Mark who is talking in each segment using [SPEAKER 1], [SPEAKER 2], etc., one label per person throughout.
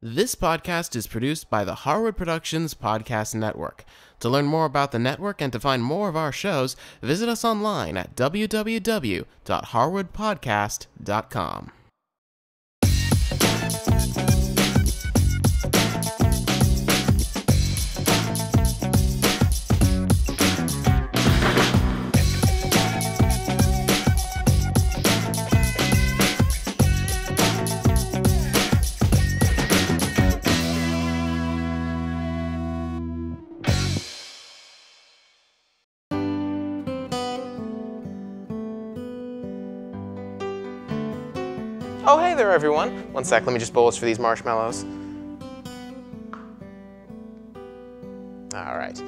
[SPEAKER 1] This podcast is produced by the Harwood Productions Podcast Network. To learn more about the network and to find more of our shows, visit us online at www.harwoodpodcast.com.
[SPEAKER 2] Oh, hey there, everyone. One sec, let me just bolus for these marshmallows. All right.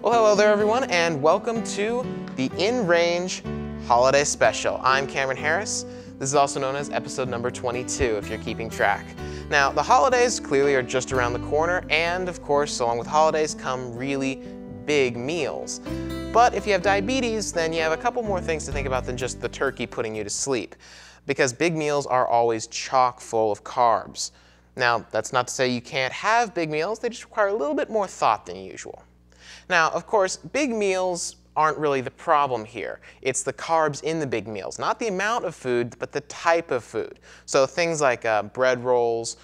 [SPEAKER 2] Well, hello there, everyone, and welcome to the In Range Holiday Special. I'm Cameron Harris. This is also known as episode number 22, if you're keeping track. Now, the holidays clearly are just around the corner, and of course, along with holidays come really big meals. But if you have diabetes, then you have a couple more things to think about than just the turkey putting you to sleep, because big meals are always chock full of carbs. Now, that's not to say you can't have big meals, they just require a little bit more thought than usual. Now, of course, big meals aren't really the problem here. It's the carbs in the big meals, not the amount of food, but the type of food. So things like bread rolls,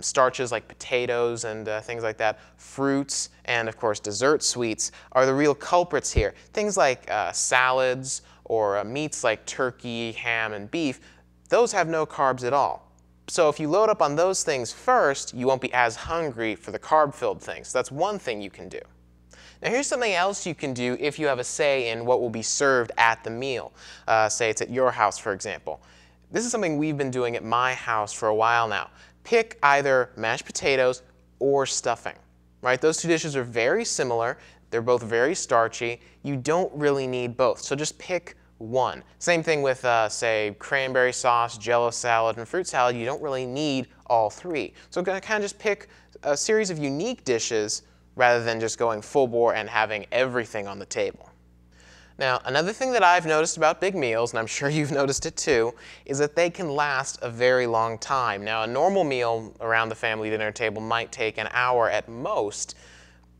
[SPEAKER 2] starches like potatoes and things like that, fruits, and of course dessert sweets are the real culprits here. Things like salads or meats like turkey, ham, and beef, those have no carbs at all. So if you load up on those things first, you won't be as hungry for the carb-filled things. So that's one thing you can do. Now here's something else you can do if you have a say in what will be served at the meal. Say it's at your house, for example. This is something we've been doing at my house for a while now. Pick either mashed potatoes or stuffing. Right? Those two dishes are very similar. They're both very starchy. You don't really need both, so just pick one. Same thing with, say, cranberry sauce, Jell-O salad, and fruit salad. You don't really need all three. So kind of just pick a series of unique dishes rather than just going full bore and having everything on the table. Now, another thing that I've noticed about big meals, and I'm sure you've noticed it too, is that they can last a very long time. Now, a normal meal around the family dinner table might take an hour at most,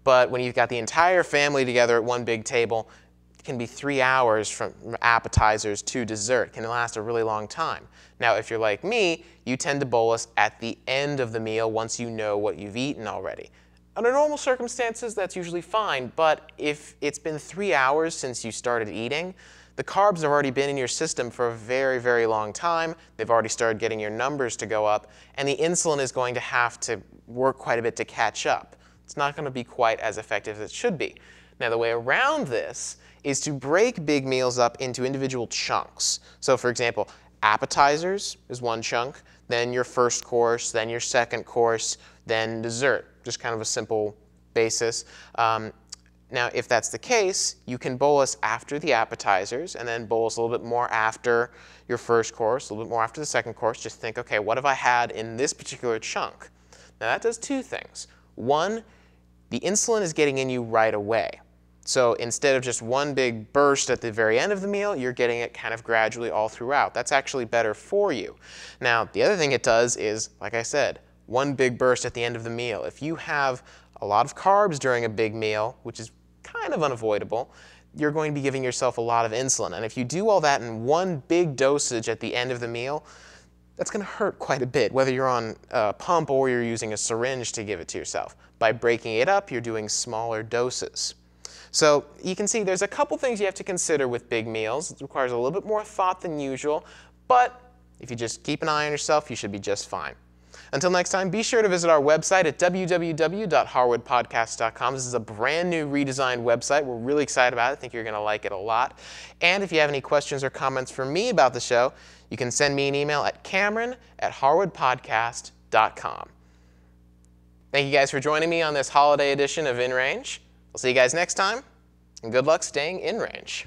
[SPEAKER 2] but when you've got the entire family together at one big table, it can be 3 hours from appetizers to dessert. It can last a really long time. Now, if you're like me, you tend to bolus at the end of the meal once you know what you've eaten already. Under normal circumstances, that's usually fine, but if it's been 3 hours since you started eating, the carbs have already been in your system for a very, very long time. They've already started getting your numbers to go up, and the insulin is going to have to work quite a bit to catch up. It's not going to be quite as effective as it should be. Now, the way around this is to break big meals up into individual chunks. So, for example, appetizers is one chunk, then your first course, then your second course, then dessert. Just kind of a simple basis. Now, if that's the case, you can bolus after the appetizers and then bolus a little bit more after your first course, a little bit more after the second course. Just think, okay, what have I had in this particular chunk? Now, that does two things. One, the insulin is getting in you right away. So instead of just one big burst at the very end of the meal, you're getting it kind of gradually all throughout. That's actually better for you. Now, the other thing it does is, like I said, one big burst at the end of the meal. If you have a lot of carbs during a big meal, which is kind of unavoidable, you're going to be giving yourself a lot of insulin. And if you do all that in one big dosage at the end of the meal, that's going to hurt quite a bit, whether you're on a pump or you're using a syringe to give it to yourself. By breaking it up, you're doing smaller doses. So you can see there's a couple things you have to consider with big meals. It requires a little bit more thought than usual, but if you just keep an eye on yourself, you should be just fine. Until next time, be sure to visit our website at www.harwoodpodcast.com. This is a brand new redesigned website. We're really excited about it. I think you're going to like it a lot. And if you have any questions or comments for me about the show, you can send me an email at cameron@harwoodpodcast.com. Thank you guys for joining me on this holiday edition of In Range. I'll see you guys next time, and good luck staying in range.